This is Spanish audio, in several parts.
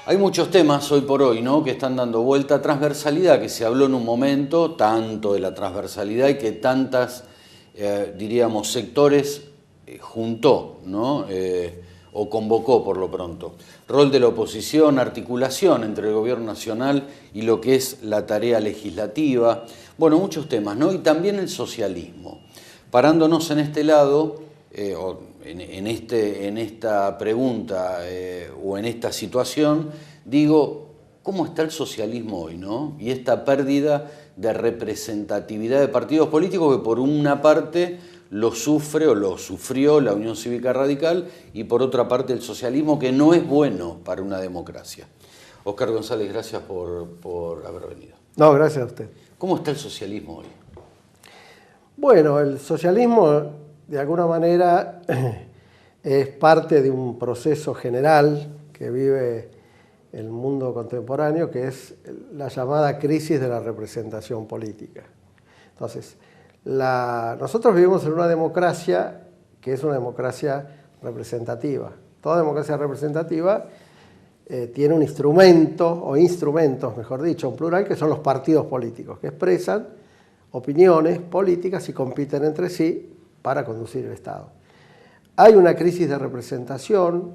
Hay muchos temas hoy por hoy, ¿no?, que están dando vuelta. Transversalidad, que se habló en un momento, tanto de la transversalidad y que tantas, diríamos, sectores juntó, ¿no?, o convocó por lo pronto. Rol de la oposición, articulación entre el gobierno nacional y lo que es la tarea legislativa. Bueno, muchos temas, ¿no? Y también el socialismo. Parándonos en este lado, o en esta pregunta o en esta situación, digo, ¿cómo está el socialismo hoy, no? Y esta pérdida de representatividad de partidos políticos que por una parte lo sufre o lo sufrió la Unión Cívica Radical y por otra parte el socialismo, que no es bueno para una democracia. Oscar González, gracias por haber venido. No, gracias a usted. ¿Cómo está el socialismo hoy? Bueno, el socialismo de alguna manera es parte de un proceso general que vive el mundo contemporáneo, que es la llamada crisis de la representación política. Entonces, nosotros vivimos en una democracia que es una democracia representativa. Toda democracia representativa tiene un instrumento, o instrumentos, mejor dicho, un plural, que son los partidos políticos, que expresan opiniones políticas y compiten entre sí para conducir el Estado. Hay una crisis de representación,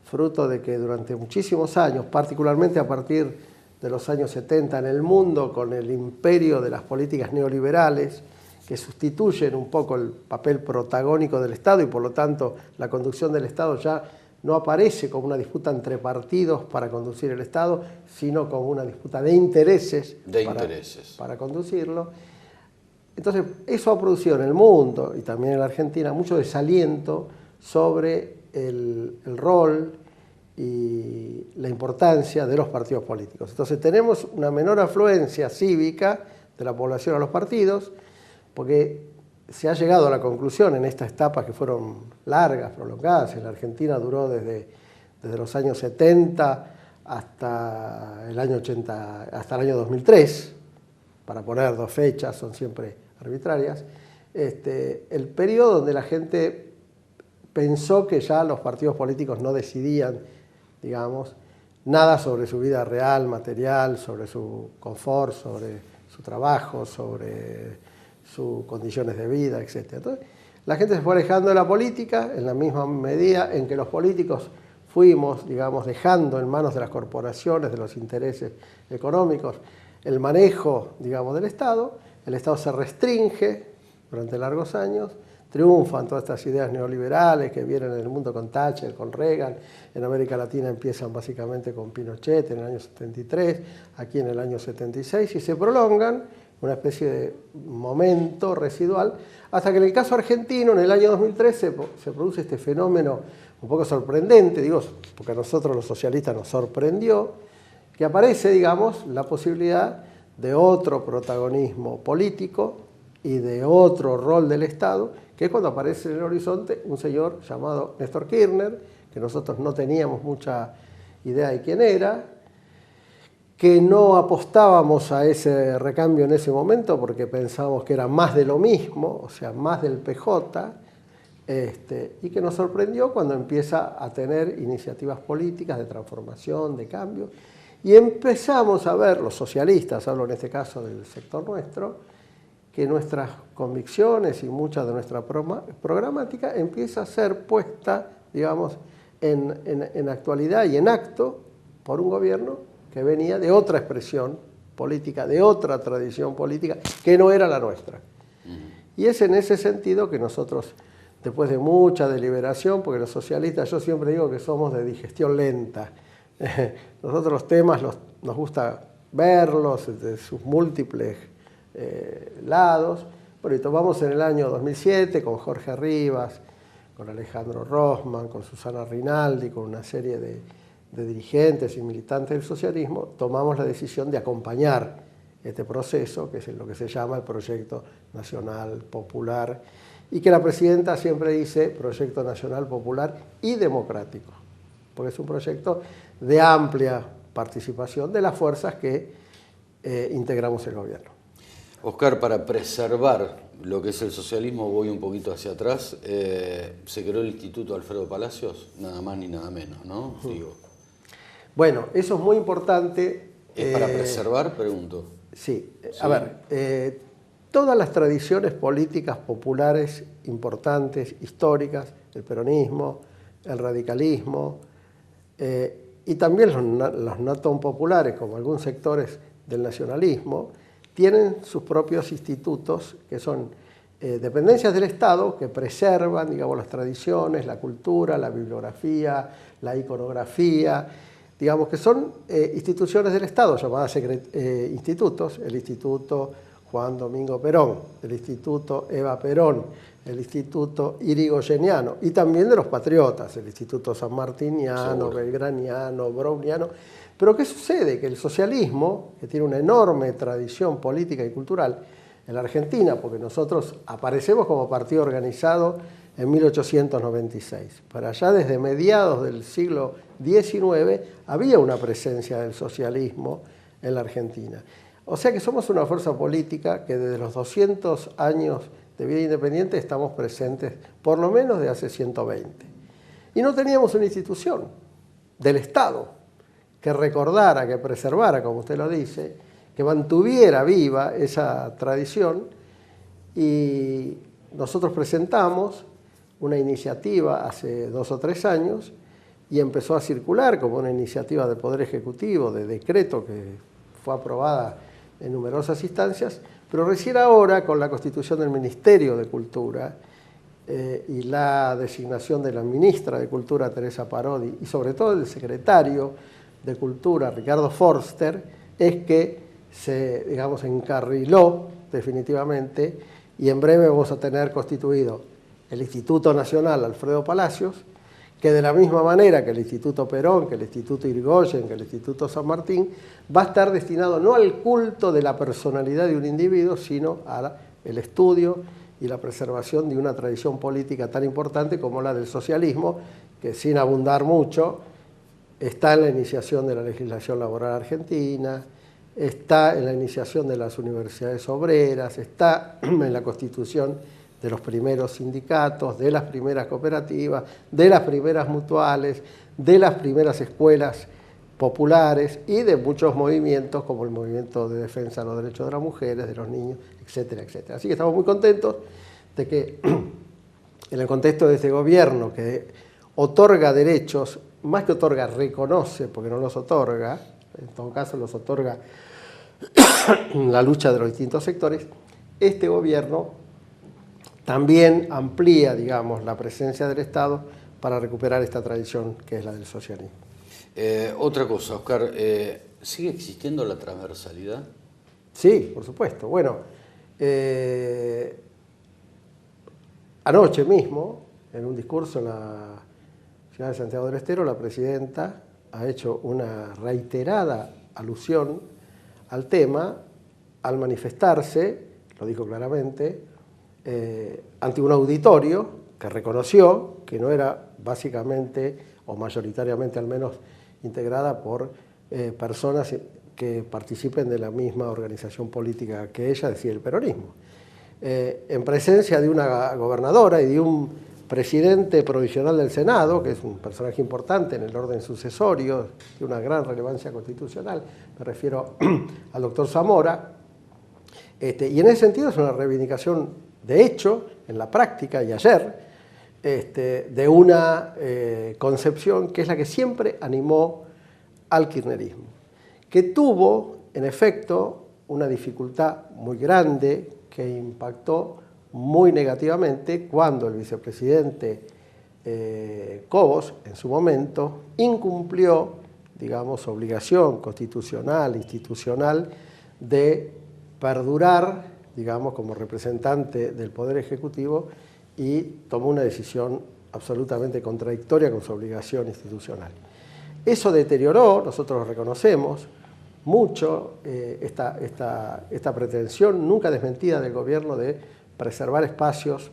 fruto de que durante muchísimos años, particularmente a partir de los años 70 en el mundo, con el imperio de las políticas neoliberales, que sustituyen un poco el papel protagónico del Estado y por lo tanto la conducción del Estado ya no aparece como una disputa entre partidos para conducir el Estado, sino como una disputa de intereses, para conducirlo. Entonces, eso ha producido en el mundo y también en la Argentina mucho desaliento sobre el rol y la importancia de los partidos políticos. Entonces, tenemos una menor afluencia cívica de la población a los partidos, porque se ha llegado a la conclusión en estas etapas que fueron largas, prolongadas. En la Argentina duró desde los años 70 hasta el año 80, hasta el año 2003, para poner dos fechas, son siempre arbitrarias, el periodo donde la gente pensó que ya los partidos políticos no decidían, digamos, nada sobre su vida real, material, sobre su confort, sobre su trabajo, sobre sus condiciones de vida, etc. Entonces, la gente se fue alejando de la política en la misma medida en que los políticos fuimos, digamos, dejando en manos de las corporaciones, de los intereses económicos, el manejo, digamos, del Estado. El Estado se restringe durante largos años, triunfan todas estas ideas neoliberales que vienen en el mundo con Thatcher, con Reagan. En América Latina empiezan básicamente con Pinochet en el año 73, aquí en el año 76, y se prolongan una especie de momento residual, hasta que en el caso argentino, en el año 2003, se produce este fenómeno un poco sorprendente, digo, porque a nosotros los socialistas nos sorprendió, que aparece, digamos, la posibilidad de otro protagonismo político y de otro rol del Estado, que es cuando aparece en el horizonte un señor llamado Néstor Kirchner, que nosotros no teníamos mucha idea de quién era, que no apostábamos a ese recambio en ese momento porque pensábamos que era más de lo mismo, o sea, más del PJ, y que nos sorprendió cuando empieza a tener iniciativas políticas de transformación, de cambio, y empezamos a ver, los socialistas, hablo en este caso del sector nuestro, que nuestras convicciones y mucha de nuestra programática empieza a ser puesta, digamos, en actualidad y en acto por un gobierno que venía de otra expresión política, de otra tradición política, que no era la nuestra. Y es en ese sentido que nosotros, después de mucha deliberación, porque los socialistas, yo siempre digo que somos de digestión lenta, nosotros los temas nos gusta verlos de sus múltiples lados. Bueno, y tomamos en el año 2007 con Jorge Rivas, con Alejandro Rosman, con Susana Rinaldi, con una serie de dirigentes y militantes del socialismo, tomamos la decisión de acompañar este proceso, que es lo que se llama el Proyecto Nacional Popular, y que la presidenta siempre dice Proyecto Nacional Popular y Democrático, porque es un proyecto de amplia participación de las fuerzas que integramos el gobierno. Oscar, para preservar lo que es el socialismo, voy un poquito hacia atrás, se creó el Instituto Alfredo Palacios, nada más ni nada menos, ¿no? Digo. Bueno, eso es muy importante. ¿Es para preservar? Pregunto. Sí. A ver, todas las tradiciones políticas populares importantes, históricas, el peronismo, el radicalismo, y también los no tan populares, como algunos sectores del nacionalismo, tienen sus propios institutos que son dependencias del Estado que preservan, digamos, las tradiciones, la cultura, la bibliografía, la iconografía, digamos que son instituciones del Estado llamadas institutos, el Instituto Juan Domingo Perón, el Instituto Eva Perón, el Instituto Irigoyeniano y también de los patriotas, el Instituto Sanmartiniano, Belgraniano, Browniano. Pero ¿qué sucede? Que el socialismo, que tiene una enorme tradición política y cultural en la Argentina, porque nosotros aparecemos como partido organizado en 1896, para allá desde mediados del siglo XIX había una presencia del socialismo en la Argentina. O sea que somos una fuerza política que desde los 200 años de vida independiente estamos presentes por lo menos de hace 120. Y no teníamos una institución del Estado que recordara, que preservara, como usted lo dice, que mantuviera viva esa tradición, y nosotros presentamos una iniciativa hace 2 o 3 años y empezó a circular como una iniciativa del Poder Ejecutivo, de decreto que fue aprobada en numerosas instancias, pero recién ahora, con la constitución del Ministerio de Cultura y la designación de la ministra de Cultura, Teresa Parodi, y sobre todo del secretario de Cultura, Ricardo Forster, es que se, digamos, encarriló definitivamente, y en breve vamos a tener constituido el Instituto Nacional Alfredo Palacios, que de la misma manera que el Instituto Perón, que el Instituto Irigoyen, que el Instituto San Martín, va a estar destinado no al culto de la personalidad de un individuo, sino al estudio y la preservación de una tradición política tan importante como la del socialismo, que sin abundar mucho, está en la iniciación de la legislación laboral argentina, está en la iniciación de las universidades obreras, está en la constitución de los primeros sindicatos, de las primeras cooperativas, de las primeras mutuales, de las primeras escuelas populares y de muchos movimientos como el movimiento de defensa de los derechos de las mujeres, de los niños, etcétera, etcétera. Así que estamos muy contentos de que en el contexto de este gobierno que otorga derechos, más que otorga, reconoce, porque no los otorga, en todo caso los otorga la lucha de los distintos sectores, este gobierno también amplía, digamos, la presencia del Estado para recuperar esta tradición que es la del socialismo. Otra cosa, Oscar, ¿sigue existiendo la transversalidad? Sí, por supuesto. Bueno, anoche mismo, en un discurso en la ciudad de Santiago del Estero, la presidenta ha hecho una reiterada alusión al tema al manifestarse, lo dijo claramente, ante un auditorio que reconoció que no era básicamente o mayoritariamente al menos integrada por personas que participen de la misma organización política que ella, es decir, el peronismo. En presencia de una gobernadora y de un presidente provisional del Senado, que es un personaje importante en el orden sucesorio, de una gran relevancia constitucional, me refiero al doctor Zamora, y en ese sentido es una reivindicación de hecho, en la práctica y ayer, de una concepción que es la que siempre animó al kirchnerismo, que tuvo, en efecto, una dificultad muy grande que impactó muy negativamente cuando el vicepresidente Cobos, en su momento, incumplió, digamos, su obligación constitucional, institucional, de perdurar, digamos, como representante del Poder Ejecutivo, y tomó una decisión absolutamente contradictoria con su obligación institucional. Eso deterioró, nosotros lo reconocemos, mucho esta pretensión nunca desmentida del gobierno de preservar espacios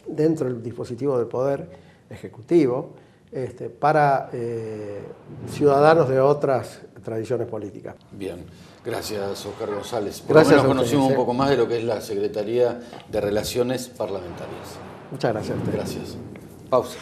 dentro del dispositivo del Poder Ejecutivo para ciudadanos de otras tradiciones políticas. Bien, gracias Oscar González. Por lo menos conocimos un poco más de lo que es la Secretaría de Relaciones Parlamentarias. Muchas gracias a ustedes. Gracias. Pausa.